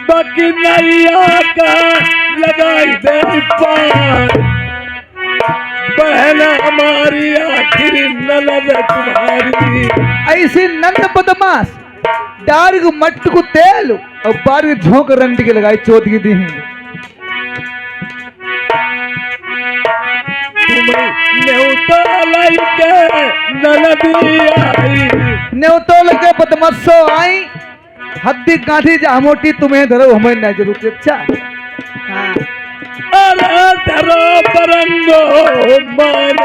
बाकी नैया का लगाई दे पार, बहना हमारी आखिरी ननद तुम्हारी। ऐसी नंद बदमाश डार मट्ट को तेल और बार झोंक रंडी के लगाई चोट की दी न्योतोल के बदमाशो आई हद्दी गांधी जा मोटी तुम्हें धरो हमें न जरूर। अच्छा हाँ। अरे धरो बरंगो मान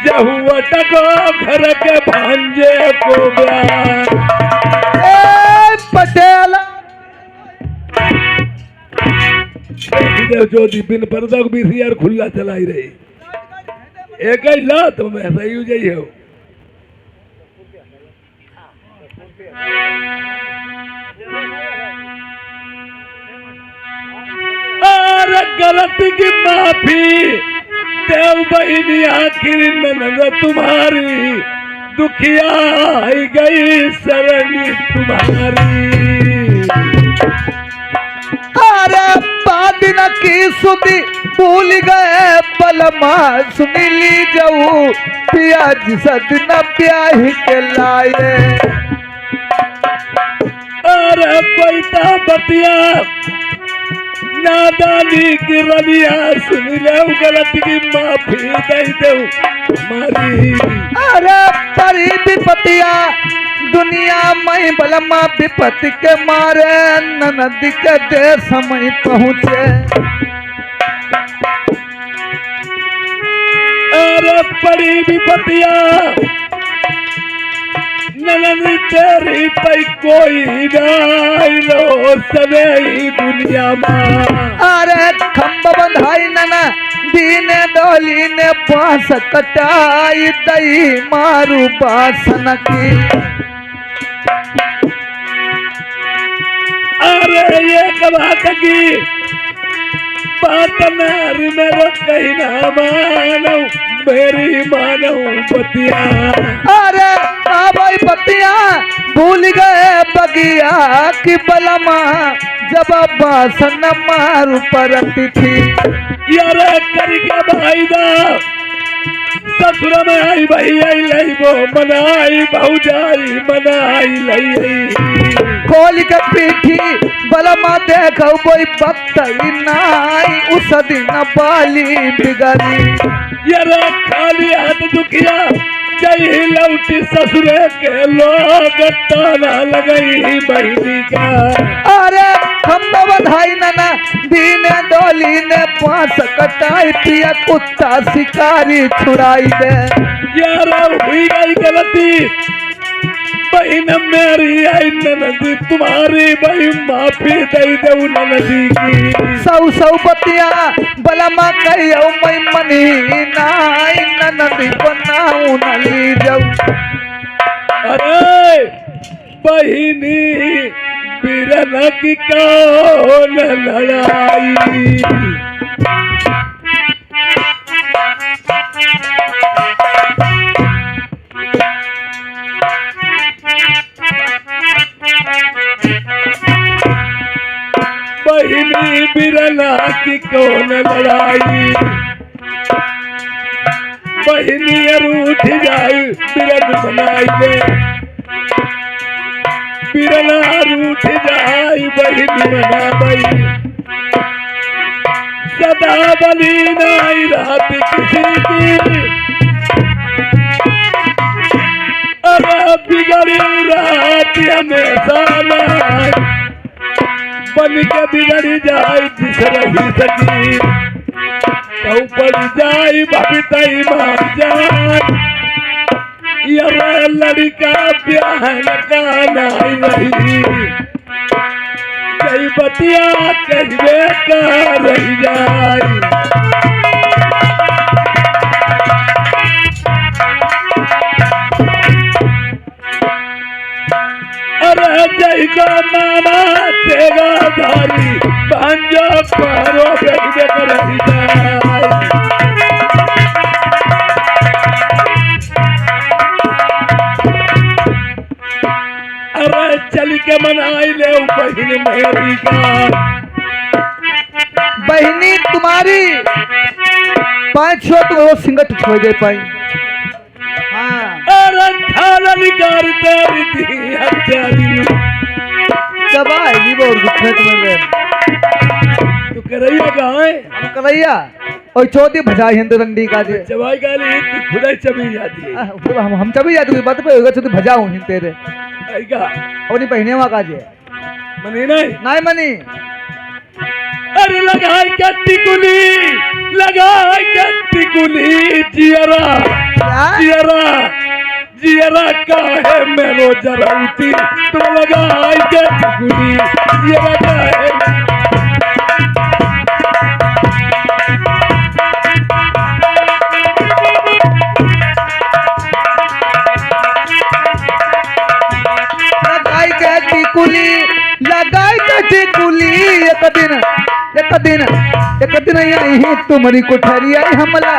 जहुआ टको घर के भांजे को ब्याह। पटेल जो बिन पर्दा को भी यार खुला चलाई रही एक ही लात में सही हो जाइए हो। अरे गलती की माफी देव बहनी आखिर ननद तुम्हारी, दुखिया आई गई शरणी तुम्हारी। अरे बादिन की सुधी भूल गए बलमा सुनीली जाऊ पिया जिसद न प्याही के लाए। अरे पैसा बतिया नादानी की रनिया सुन ले गलती की माफी दे दो मारी। अरे परी विपतिया दुनिया में बलमा विपत्ति के मारे ननद के दे समय पहुँचे। अरे परी विपतिया ननद तेरी पे कोई नहीं लो सने ही दुनिया में। अरे खम्ब बंधाई नना दीने डोली ने पास कटाई दई मारू बासन की। अरे ये बात की बात मेरे कहीं ना मानो मेरी मानो बतिया। अरे भाई बतिया भूल गए बगिया की बलमा जब बासन मारू परती थी। यार करके भाई दा ससुर में आई भाई आई लई वो मनाई भौजाई मनाई लई खोल के पीठी बलमा देखो कोई बत्तई नाई उस दिन बाली बिगड़ी। यार खाली हाथ दुखिया जय लौटी ससुरे के लोग ताना लगई बहनी का। अरे हम बधाई नना दीने डोली ने पांच कटाई पिया कुत्ता शिकारी छुड़ाई दे। यार हुई गई गलती बहन मेरी आई ननदी तुम्हारी भाई माफी दे दो ननदी की। सौ बतिया बलमा कहियो मैं मनी नाई ननदी बनाऊ न ली जाऊ। अरे बहिनी बिरन की कौन लड़ाई। बहिनी बिरना की कौन लड़ाई, बहिनी रूठ जाए बिरन बनाई दे। बिरना रूठ जाए बहिनी बना दई, सदा बली नाई रात किसी की। अरे बिगड़ी रात हमेशा बन के बिगड़ी जाए जिस रही सकी तो पड़ जाए भवितई मार जाए। ये लड़का ब्याह लगाना रही कई बतिया कहवे का रह जाए। अरे जय को मामा तेरा धारी भांजो पारो बेच कर रही जाए। अरे चल के मनाई ले बहन मेरी का बहनी तुम्हारी 500 तो वो सिंगट छोड़ दे पाई। हाँ अरे खाली कर तेरी दी हत्यारी कब आएगी वो गुस्से तुम्हें तू करैया कहाँ है हम कलैया और चौथी भजा हिंद रंडी का जे जवाई गाली खुदाई चबी जाती है हम चबी जाते हुए बात पे होगा चौथी भजा हूँ हिंद तेरे आएगा अपनी पहने वहाँ का जे मनी नहीं नहीं मनी अरे लगाई क्या टिकुली लगाई क्या टिकुली जियरा क्या जियरा जियरा का है मेरो जराउती तो लगाई क्या टिकुली जियरा का है लगाई के टिकुली एक दिन आई ही तुम्हारी कोठरी आई हमला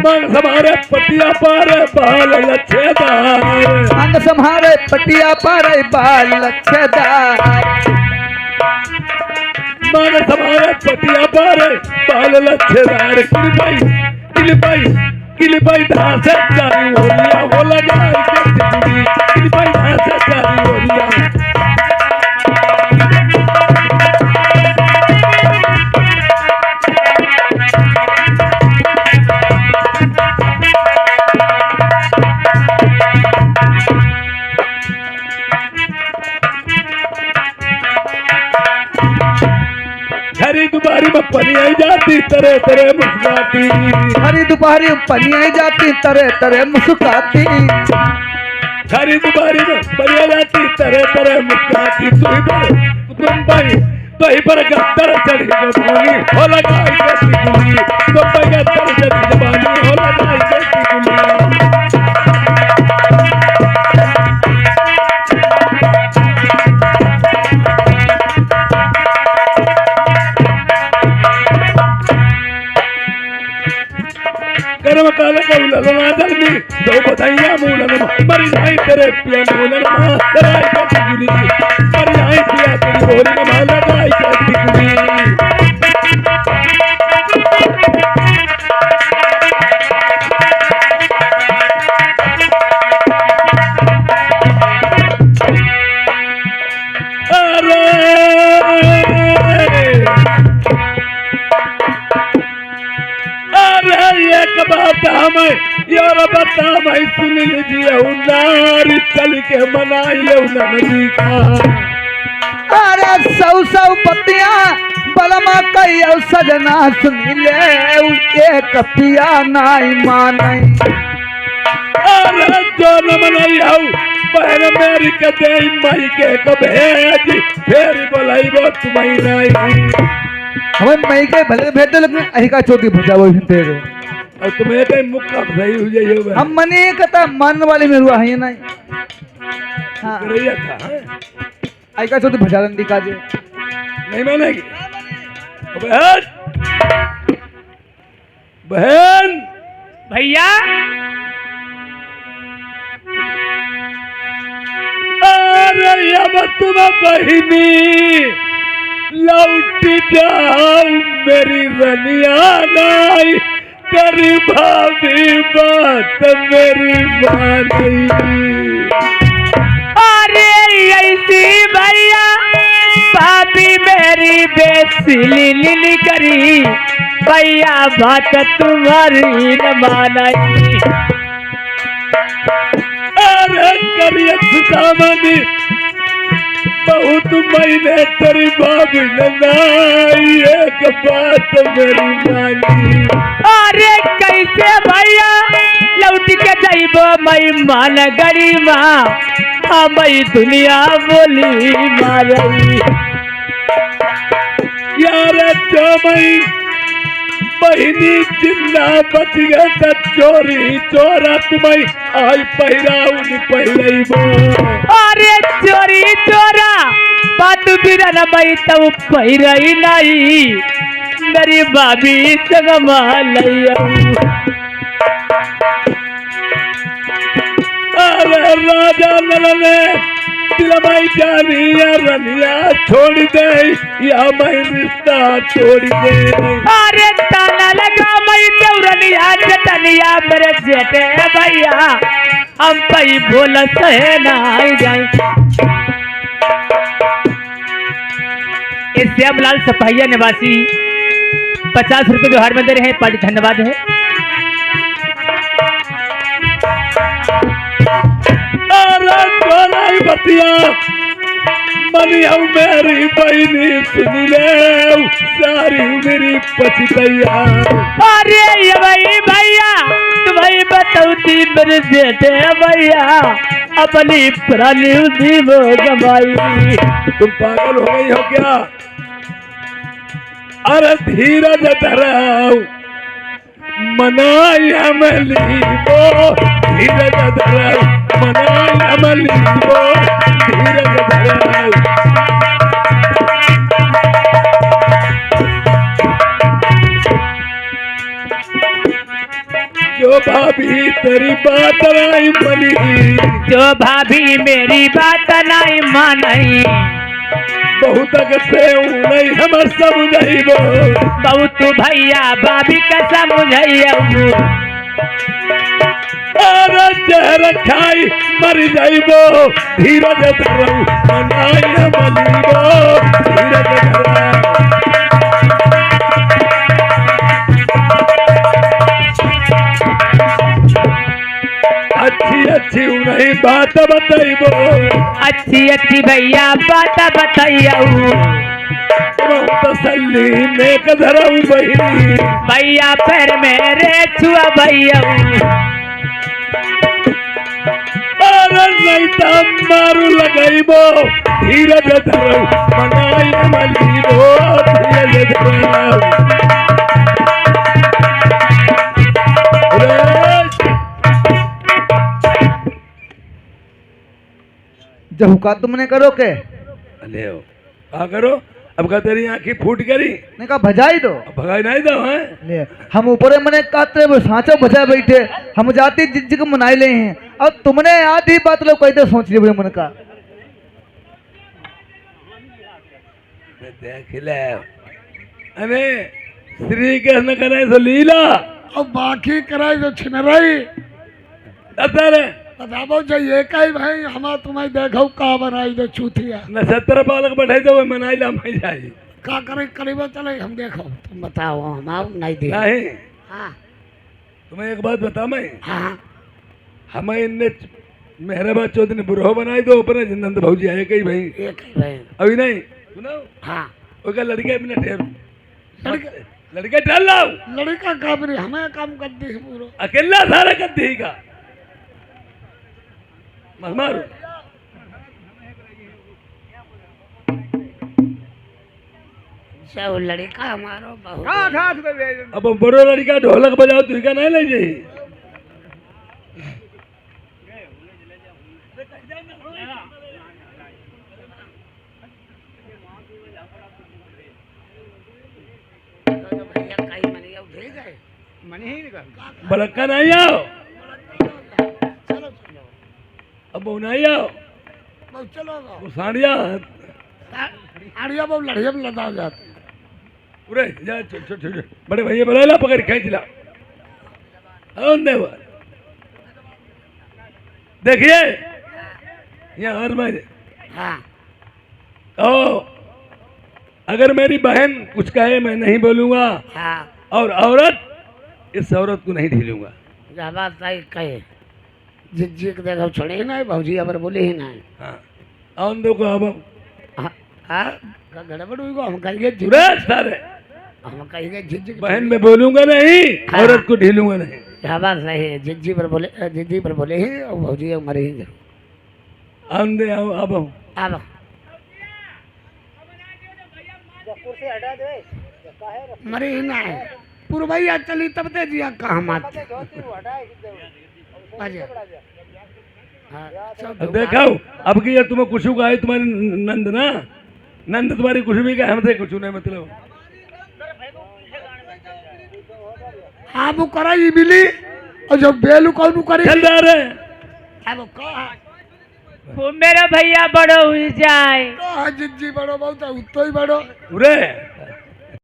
मन हमारे पटिया पर बाल लच्छेदार अंग संहारे पटिया पर बाल लच्छेदार मन हमारे पटिया पर बाल लच्छेदार किलिपाई धासे जारी हो लिया हो लगा किलिपाई धासे जारी हो लिया हरी दुबारी में पनी आई जाती तरह तरह मुस्कुराती हरी दोपहरी पनी आई जाती तरह तरह मुस्कुराती हरी दुबारी में पनी आई जाती तरह तरह मुस्कुराती तुम ही पर गद्दर चढ़ी जबानी हो लगाई कैसी गुली तुम पर गद्दर चढ़ी जबानी हो लगाई कैसी गुली कर्म काल का उलना दलमी दो बताइया मूलन मरी जाए तेरे पिया मूलन मां तेरा कैसी गुली मरी जाए पिया तेरी बोली में मां लगाई कैसी गुली यार बता मैं सुन लीजिए नारी चल के मनाई ले नदी का अरे सौ पतिया बलमा कई सजना सुन ले एक पिया नाई मानई अरे जो न मनई हूँ बहन मेरी के दे मई के भेज फिर बोलाई वो तुम्हें नहीं हमें मई के भले भेज दो लेकिन अहिका चौथी भजा वो तेरे और तुम्हें कहीं मुक्का सही हो जाइए हम मने कहता मन वाली में रुआ है नहीं हाँ करैया था आई का चौथी भजा रंडी का जे नहीं मानेगी बहन बहन भैया अरे अब तुम बहिनी लौट जाओ मेरी रनिया नाई तेरी भाभी बात मेरी मानी अरे ऐसी भैया भाभी मेरी बेसिली करी भैया बात तुम्हारी न मानाई अरे करिए सुदामनी बहुत महीने तेरी भाभी ने नाई एक बात मेरी मानी अरे कैसे भैया लौट के जाइबो मई मान गरीबा मई दुनिया बोली मारई यार जो मई बहिनी जिंदा बच गए तो चोरी चोरा तुम्हें आई पहिराउन पहिरबो अरे चोरी चोरा बात बिना न मई तब पैरई नहीं मेरी भाभी संग मालैया अरे राजा नल ने दिलमाई जानिया रनिया छोड़ दे या मैं रिश्ता छोड़ दे। अरे ताना लगा मई देवरनिया जटनिया मेरे जेठे भैया हम पई बोल सहे नहीं जाए। इस श्यामलाल सपहिया निवासी 50 रुपए व्यवहार में दे रहे हैं। पार्टी धन्यवाद है। अरे दोनों बतिया मनिया मेरी बहनी सुन ले सारी मेरी पछतैया। अरे ये भाई भैया तुम्हें बताऊती मेरे जेठे भैया अपनी पुरानी जीव गवाई। तुम पागल हो गई हो क्या? अरे धीरज धराओ मनाई अमली वो धीरज धराओ मनाई अमली वो धीरज धराओ। जो भाभी तेरी बात नहीं मनी जो भाभी मेरी बात नहीं मानी बहुत से नहीं हम समझाई वो बहुत भैया भाभी का समझैया। अरे जहर खाई मर जाइबो धीरज धरो मनाई अमलीबो धीरज धरो। अच्छी अच्छी नहीं बात बताइबो अच्छी अच्छी भैया बात बताइया। तसल्ली नेक धरऊ बहिनी भैया पैर मेरे छुआ भैया। अरे नहीं तो मारू लगाइबो धीरज धरऊ मनाई अमलीबो धीरज धरऊ। जहू का तुमने करो के ले क्या करो अब का तेरी आंखी फूट गई ने कहा भजाई दो भगाई नहीं दो हैं। ले हम ऊपर मैंने काते वो सांचो बजा बैठे हम जाती जिज्जी को मनाई ले हैं और तुमने आधी बात लोग कहते सोच लिया मन का देख ले अरे श्री कृष्ण करे तो लीला और बाकी कराई तो छिनराई अरे बताबो जो ये कई भाई हम तुम्हें देखो का बनाई जो चूतिया नक्षत्र बालक बैठे तो मनाई ला मैं जाई का करे करीब चले हम देखो तुम बताओ हम आओ नहीं दे नहीं। हाँ तुम्हें एक बात बता मैं हाँ हमें इनने मेहराबा चौधरी ने बुरहो बनाई दो ऊपर नंद भाजी आए कई भाई एक ही भाई अभी नहीं सुनो हाँ वो लड़के अपने ठहरो लड़के लड़के टहल लाओ लड़का काबरी हमें काम कर दी पूरा अकेला सारा कर देगा मत मारो। सब लड़का हमारो बहुत अब बड़ो लड़का ढोलक बजाओ तू का नहीं ले जाई भैया कई मनिया उठे गए मनी ही निकल बड़का नहीं आओ चलो चलो अब वो नहीं आओ बहुत चलो वो साड़िया आड़िया बहुत लड़िया में लदा जाते पूरे जा छोटे बड़े भैया बुला ला पकड़ खींच ला देखिए यहाँ हर मैं हाँ ओ अगर मेरी बहन कुछ कहे मैं नहीं बोलूंगा हाँ और औरत इस औरत को नहीं ढीलूंगा। जब बात सही कहे जिज्जी के देखो छोड़े ही नहीं भौजी अबर बोले ही नहीं हाँ आउन दो को अब हाँ गड़बड़ हुई को हम कहेंगे सुरेश सारे हम कहेंगे जिज्जी बहन में बोलूंगा नहीं हाँ। औरत को ढीलूंगा नहीं। जब बात सही है जिज्जी पर बोले ही और भौजी मरे ही आउन दे आओ अब अब मरे ही ना है पुरवैया चली तब ते जिया कहाँ मत हाँ देखो अब की ये तुम्हें कुछ का है तुम्हारी नंद ना नंद तुम्हारी कुछ भी का हमसे कुछ नहीं मतलब हाँ वो करा ये मिली और जब बेलू कौन करे चल जा रहे हाँ वो कहा वो मेरा भैया बड़ो हुई जाए जिज्जी बड़ो बहुत है उत्तो ही बड़ो उरे